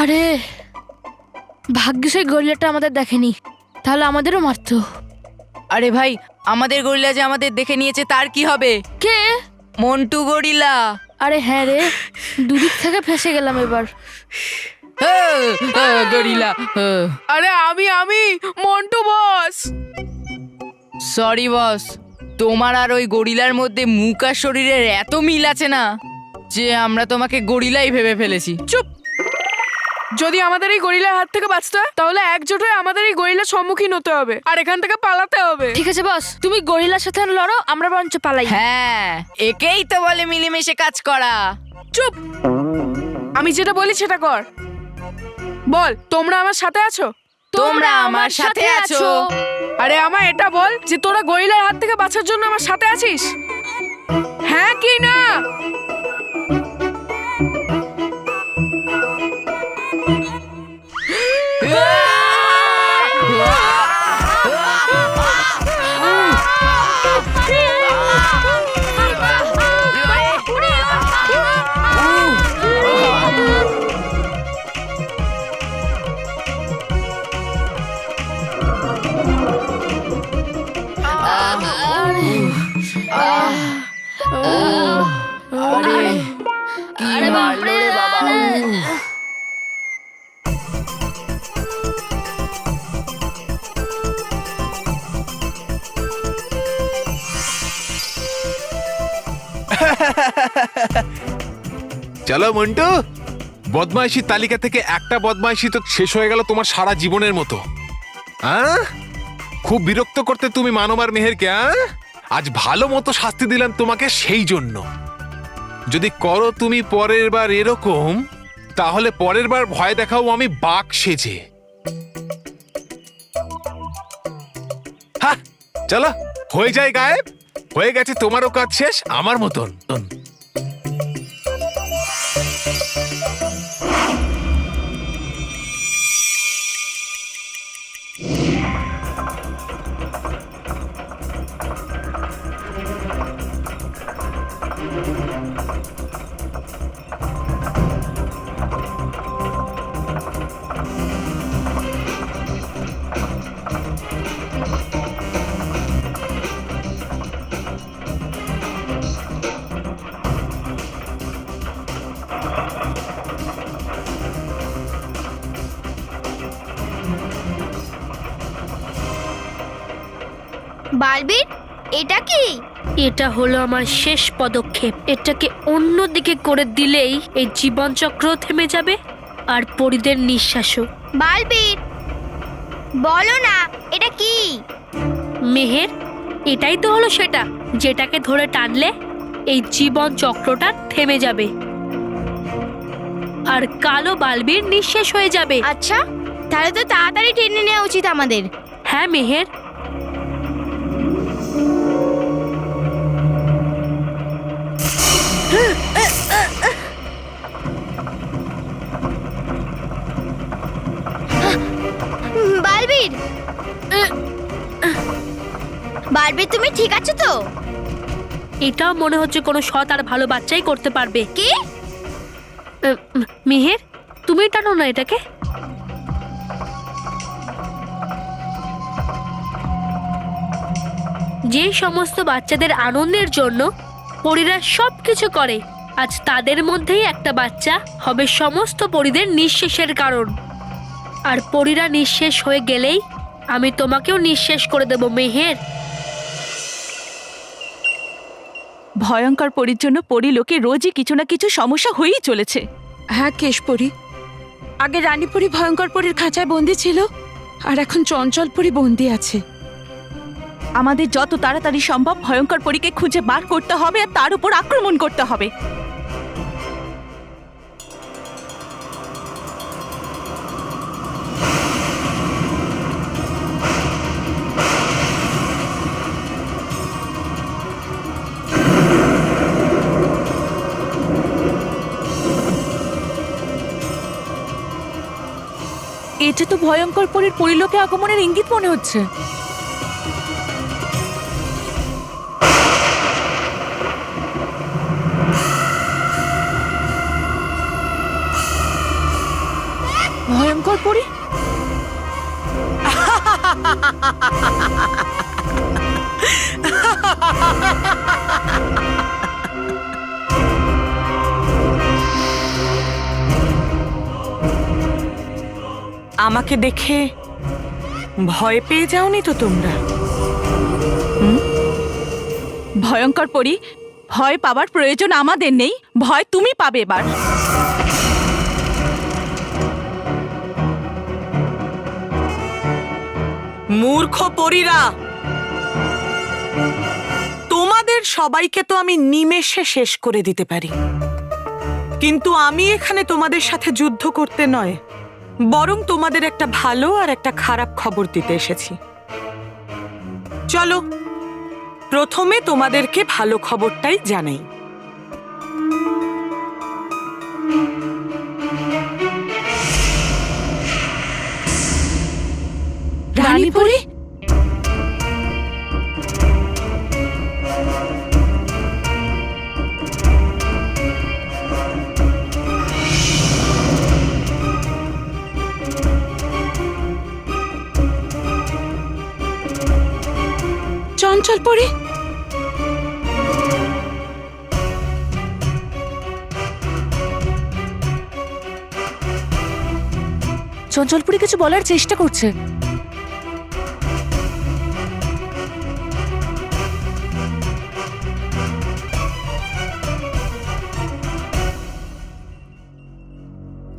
আরে ভাগ্যিস ওই গরিলাটা আমাদের দেখেনি, তাহলে আমাদেরও মারতো। আরে ভাই, আমাদের গরিলা যে আমাদের দেখে নিয়েছে তার কি হবে? কে? মন্টু গরিলা। আরে হ্যাঁ রে, দুদিক থেকে ফেসে গেলাম এবার। গরিলা। আরে আমি মন্টু বস। সরি বস, তোমার আর ওই গরিলার মধ্যে মুখ আর শরীরের এত মিল আছে না যে আমরা তোমাকে গরিলাই ভেবে ফেলেছি। চুপ। যদি আমাদের এই গরিলার হাত থেকে বাঁচতে হয় তাহলে একজোট হয়ে আমাদের এই গরিলার সম্মুখীন হতে হবে আর এখান থেকে পালাতে হবে। ঠিক আছে বস, তুমি গরিলার সাথে লড়ো, আমরা বরঞ্চ পালাই। হ্যাঁ, একেই তো বলে মিলেমিশে কাজ করা। চুপ, আমি যেটা বলি সেটা কর। বল, তোমরা আমার সাথে আছো? তোমরা আমার সাথে আছো। আরে আমায় এটা বল যে তোরা গরিলার হাত থেকে বাঁচার জন্য আমার সাথে আছিস, হ্যাঁ কি না? কি মারলো রে বাবা! চলো মন্টু, বদমাইশি তালিকা থেকে একটা বদমাইশি তো শেষ হয়ে গেল তোমার সারা জীবনের মতো। খুব বিরক্ত করতে তুমি মানব আর মেহেরকে। আজ ভালো মতো শাস্তি দিলাম তোমাকে সেই জন্য। যদি করো তুমি পরের বার এরকম, তাহলে পরের বার ভয় দেখাও আমি বাঘ সেজে। হ্যাঁ, চলো হয়ে যায় গায়েব। হয়ে গেছে তোমারও কাজ শেষ আমার মতন। বালবীর, এটা কি? এটা হলো আমার শেষ পদক্ষেপ। এটাকে অন্যদিকে করে দিলেই এই জীবনচক্র থেমে যাবে আর পরিদের নিঃশ্বাসও। বালবীর, বলো না এটা কি? মেহের, এটাই তো হলো সেটা যেটাকে ধরে টানলে এই জীবন চক্রটা থেমে যাবে আর কালো বালবীর নিঃশেষ হয়ে যাবে। আচ্ছা, তাহলে তো তাড়াতাড়ি টেনে নেওয়া উচিত আমাদের। হ্যাঁ মেহের, বালবীর, বালবীর তুমি ঠিক আছো তো? এটাও মনে হচ্ছে কোনো সৎ আর ভালো বাচ্চাই করতে পারবে। কি? মেহের, তুমি টানো না এটাকে। যে সমস্ত বাচ্চাদের আনন্দের জন্য পরীরা সবকিছু করে, আজ তাদের মধ্যেই একটা বাচ্চা হবে সমস্ত পরীদের নিঃশেষের কারণ। আর পরীরা নিঃশেষ হয়ে গেলেই আমি তোমাকেও নিঃশেষ করে দেব মেহের। ভয়ঙ্কর পরীর জন্য পরী লোকে রোজই কিছু না কিছু সমস্যা হয়েই চলেছে। হ্যাঁ কেশপরি, আগে রানীপরি ভয়ঙ্কর পরীর খাঁচায় বন্দি ছিল আর এখন চঞ্চল পরী বন্দি আছে। আমাদের যত তাড়াতাড়ি সম্ভব ভয়ঙ্কর পরীকে খুঁজে বার করতে হবে আর তার উপর আক্রমণ করতে হবে। এটা তো ভয়ঙ্কর পরীর পরিলোকে আগমনের ইঙ্গিত মনে হচ্ছে। ভয়ঙ্কর পরি? আমাকে দেখে ভয় পেয়ে যাওনি তো তোমরা? ভয়ঙ্কর পরি, ভয় পাওয়ার প্রয়োজন আমাদের নেই, ভয় তুমি পাবে এবার। মূর্খ পরীরা, তোমাদের সবাইকে তো আমি নিমেষে শেষ করে দিতে পারি, কিন্তু আমি এখানে তোমাদের সাথে যুদ্ধ করতে নয়, বরং তোমাদের একটা ভালো আর একটা খারাপ খবর দিতে এসেছি। চলো প্রথমে তোমাদেরকে ভালো খবরটাই জানাই। রানীপুরি, চঞ্চল পরি, চঞ্চলপুরি কিছু বলার চেষ্টা করছে।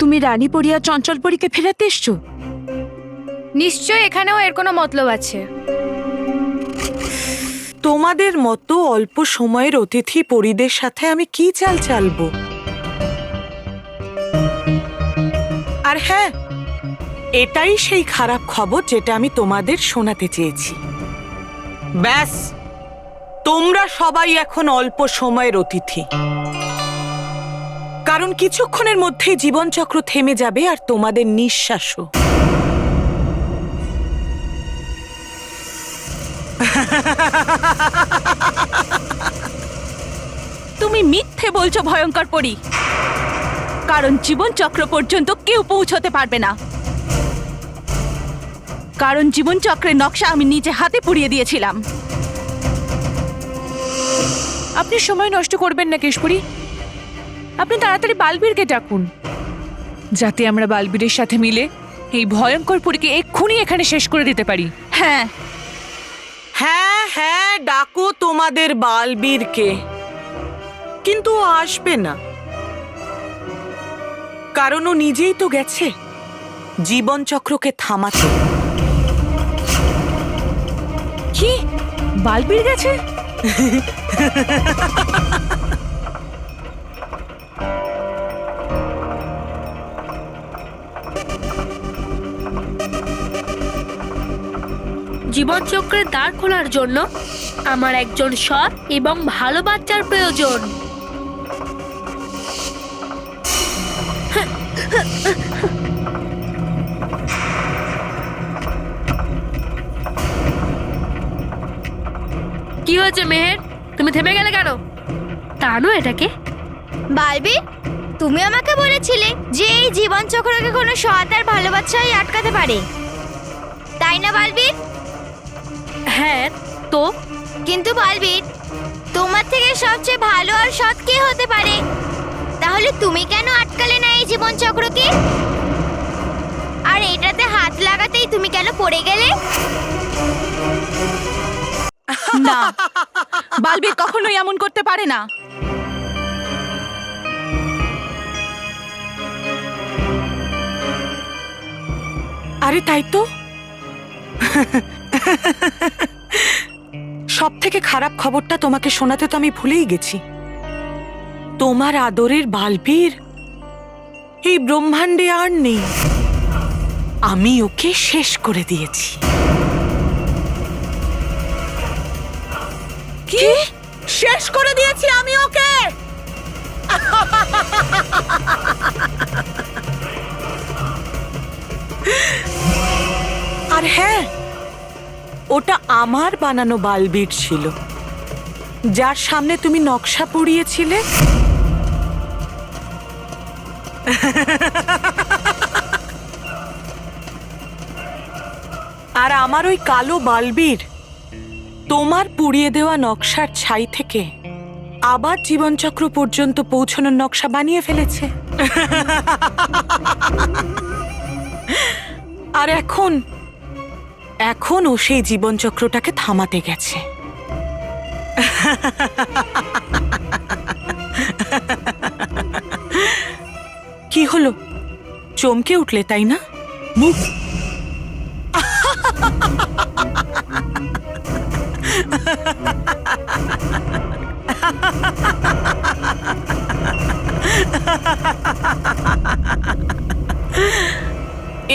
তুমি রানীপুরি আর চঞ্চলপুরীকে ফেরাতে এসছো? নিশ্চয় এখানেও এর কোনো মতলব আছে। তোমাদের মতো অল্প সময়ের অতিথি পরিদের সাথে আমি কি চাল চালবো? আর হ্যাঁ, এটাই সেই খারাপ খবর যেটা আমি তোমাদের শোনাতে চেয়েছি। ব্যাস, তোমরা সবাই এখন অল্প সময়ের অতিথি, কারণ কিছুক্ষণের মধ্যেই জীবনচক্র থেমে যাবে আর তোমাদের নিঃশ্বাসও। তুমি মিথ্যে বলছো ভয়ঙ্কর পরি, কারণ জীবন চক্র পর্যন্ত কেউ পৌঁছতে পারবে না, কারণ জীবন চক্রের নকশা আমি নিজে হাতে পুড়িয়ে দিয়েছিলাম। আপনি সময় নষ্ট করবেন না কেশপুরি, আপনি তাড়াতাড়ি বালবীরকে ডাকুন, যাতে আমরা বালবীরের সাথে মিলে এই ভয়ঙ্কর পরীকে এক্ষুনি এখানে শেষ করে দিতে পারি। হ্যাঁ, হ্যাঁ হ্যাঁ, ডাকো তোমাদের বালবীরকে, কিন্তু ও আসবে না, কারণ ও নিজেই তো গেছে জীবন চক্রকে থামাতে। কি বালবীর গেছে? জীবনচক্রের দ্বার খোলার জন্য আমার একজন সৎ এবং ভালো বাচ্চার প্রয়োজন। কি হয়েছে মেহের, তুমি থেমে গেলে কেন? টানো এটাকে। বালবীর, তুমি আমাকে বলেছিলে যে এই জীবন চক্রকে কোনো সৎ আর ভালো বাচ্চাই আটকাতে পারে, তাই না বালবীর? হ্যাঁ তো? কিন্তু বালবীর, তোমার থেকে সবচেয়ে ভালো আর সৎ কে হতে পারে? তাহলে তুমি কেন আটকালে না এই জীবন চক্রকে? আর এটাতে হাত লাগাতেই তুমি কেন পড়ে গেলে? না, বালবীর কখনোই এমন করতে পারে না। আরে তাই তো, সব থেকে খারাপ খবরটা তোমাকে শোনাতে তো আমি ভুলেই গেছি। তোমার আদরের বালবীর এই ব্রহ্মাণ্ডে আর নেই, আমি ওকে শেষ করে দিয়েছি। কি শেষ করে দিয়েছি আমি ওকে? আর হ্যাঁ, ওটা আমার বানানো বালবীর ছিল, যার সামনে তুমি নকশা পুড়িয়েছিলে। আর আমার ওই কালো বালবির তোমার পুড়িয়ে দেওয়া নকশার ছাই থেকে আবার জীবনচক্র পর্যন্ত পৌঁছানোর নকশা বানিয়ে ফেলেছে। আর এখন ও সেই জীবনচক্রটাকে থামাতে গেছে। কি হলো, চমকে উঠলে তাই না? মুখ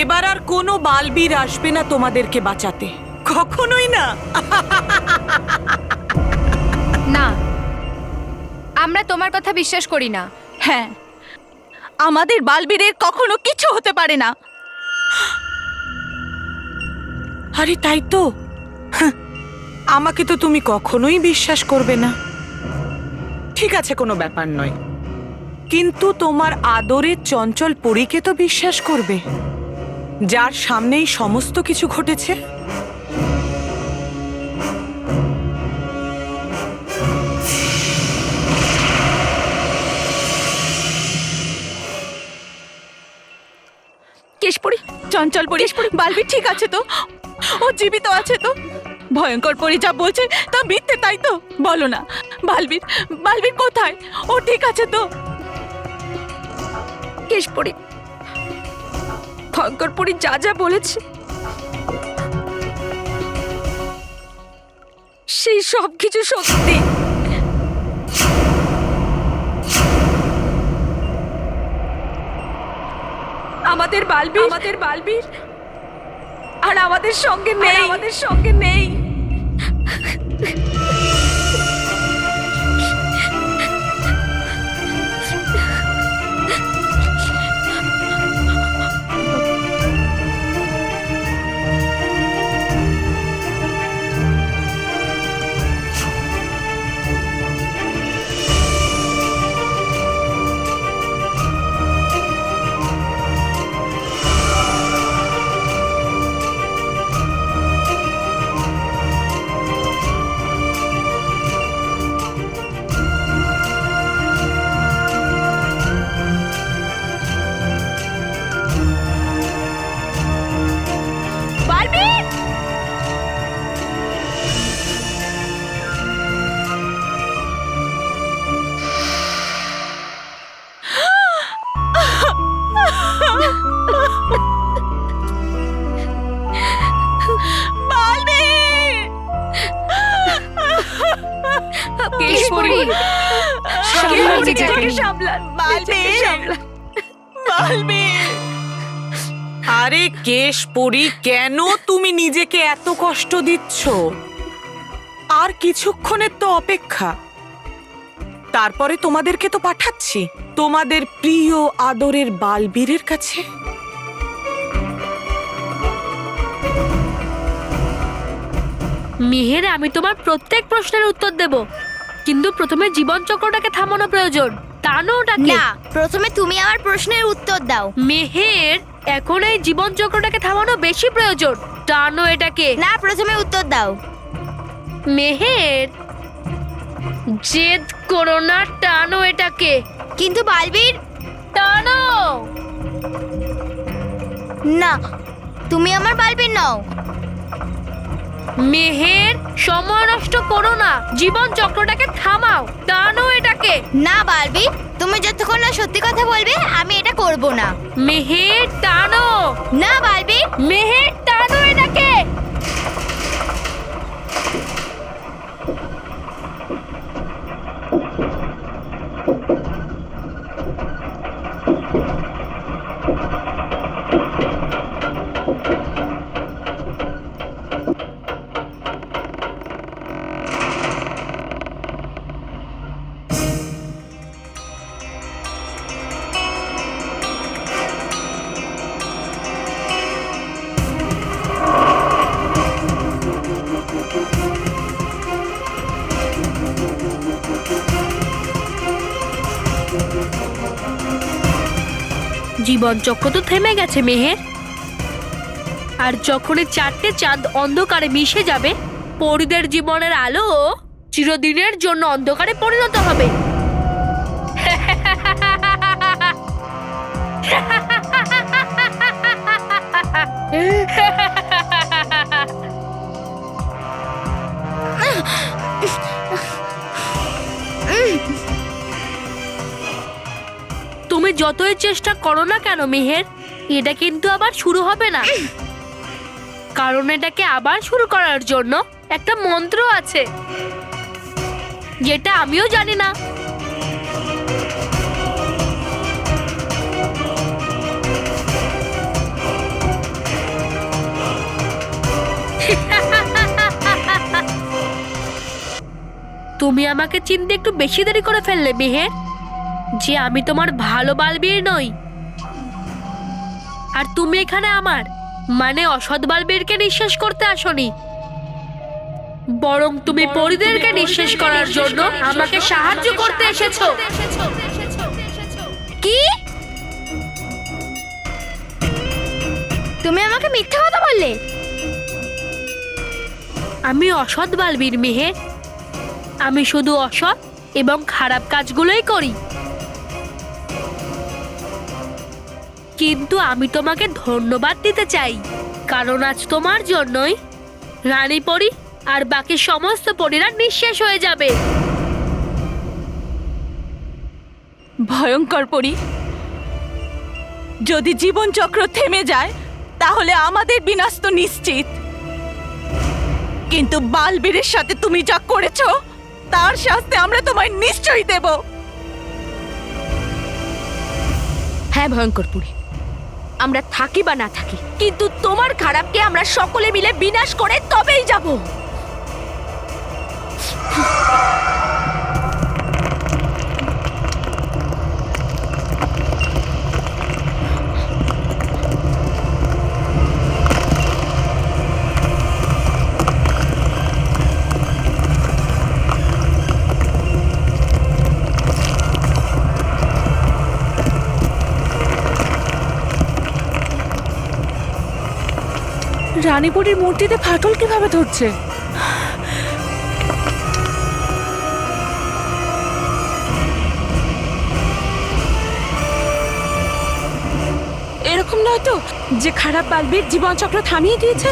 এবার আর কোনো বালবীর আসবে না তোমাদেরকে বাঁচাতে, কখনোই না। না, আমরা তোমার কথা বিশ্বাস করি না। হ্যাঁ, আমাদের বালবীরের কখনো কিছু হতে পারে না। আরে তাই তো, হাহ, আমাকে তো তুমি কখনোই বিশ্বাস করবে না। ঠিক আছে, কোনো ব্যাপার নয়, কিন্তু তোমার আদরের চঞ্চল পরীকে তো বিশ্বাস করবে, যার সামনেই সমস্ত কিছু ঘটেছে। কেশপুরি, চঞ্চল পরি, বালবীর ঠিক আছে তো? ও জীবিত আছে তো? ভয়ঙ্কর পরি যা বলছে তা মিথ্যে, তাই তো? বলো না, বালবীর কোথায়? ও ঠিক আছে তো? কেশপুরি, ভয়ঙ্করপুরি যা যা বলেছে সেই সব কিছু সত্যি। আমাদের বালবীর আর আমাদের সঙ্গে নেই। কেশপুরি, সামলান। আরে কেশপুরি, কেন তুমি নিজেকে এত কষ্ট দিচ্ছ? আর কিছুক্ষণের তো অপেক্ষা, তারপরে তোমাদেরকে তো পাঠাচ্ছি তোমাদের প্রিয় আদরের বালবীরের কাছে। মেহের, আমি তোমার প্রত্যেক প্রশ্নের উত্তর দেব, কিন্তু প্রথমে জীবন চক্রটাকে থামানো প্রয়োজন। টানো ওটাকে। না, প্রথমে তুমি আমার প্রশ্নের উত্তর দাও। মেহের, এখন এই জীবন চক্রটাকে থামানো বেশি প্রয়োজন। টানো এটাকে। না, প্রথমে উত্তর দাও। মেহের, জেদ করো না, টানো এটাকে। কিন্তু বালবীর, টানো। না, তুমি আমার বালবীর নও। মেহের, সময় নষ্ট করো না, জীবন চক্রটাকে থামাও। টানো এটাকে। না বালবীর, তুমি যতক্ষণ না সত্যি কথা বলবে আমি এটা করব না। মেহের, টানো। না বালবীর। মেহের, টানো এটাকে। জীবন চক্র তো থেমে গেছে মেহের। আর যখনই 4টে চাঁদ অন্ধকারে মিশে যাবে, পরিদের জীবনের আলো চিরদিনের জন্য অন্ধকারে পরিণত হবে। তুমি যতই চেষ্টা করো না কেন মেহের, এটা কিন্তু আবার শুরু হবে না। কারণ এটাকে আবার শুরু করার জন্য একটা মন্ত্র আছে, যেটা আমিও জানি না। তুমি আমাকে চিনতে একটু বেশি দেরি করে ফেললে মেহের, যে আমি তোমার ভালো বালবীর নই। আর তুমি এখানে আমার মানে অসৎ বালবীরকে নিঃশেষ করতে আসোনি, বরং তুমি পরিদেরকে নিঃশেষ করার জন্য আমাকে সাহায্য করতে এসেছো। কি? তুমি আমাকে মিথ্যা কথা বললে? আমি অসৎ বালবীর মেহের, আমি শুধু অসৎ এবং খারাপ কাজগুলোই করি। কিন্তু আমি তোমাকে ধন্যবাদ দিতে চাই, কারণ আজ তোমার জন্যই রানী পরী আর বাকি সমস্ত পরীরা নিঃশেষ হয়ে যাবে। ভয়ঙ্কর পরি, যদি জীবন চক্র থেমে যায় তাহলে আমাদের বিনাশ তো নিশ্চিত। কিন্তু বালবীরের সাথে তুমি যা করেছো তার শাস্তি আমরা তোমায় নিশ্চয়ই দেব। হ্যাঁ ভয়ঙ্কর পুরী, আমরা থাকি বা না থাকি, কিন্তু তোমার খারাপকে আমরা সকলে মিলে বিনাশ করে তবেই যাব। রানীপুরীর মূর্তিতে ফাটল কিভাবে ধরছে? এরকম নয় তো যে খারাপ বালবীর জীবনচক্র থামিয়ে দিয়েছে?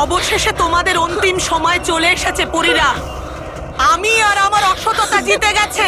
অবশেষে তোমাদের অন্তিম সময় চলে এসেছে পরীরা। আমি আর আমার অসততা জিতে গেছে।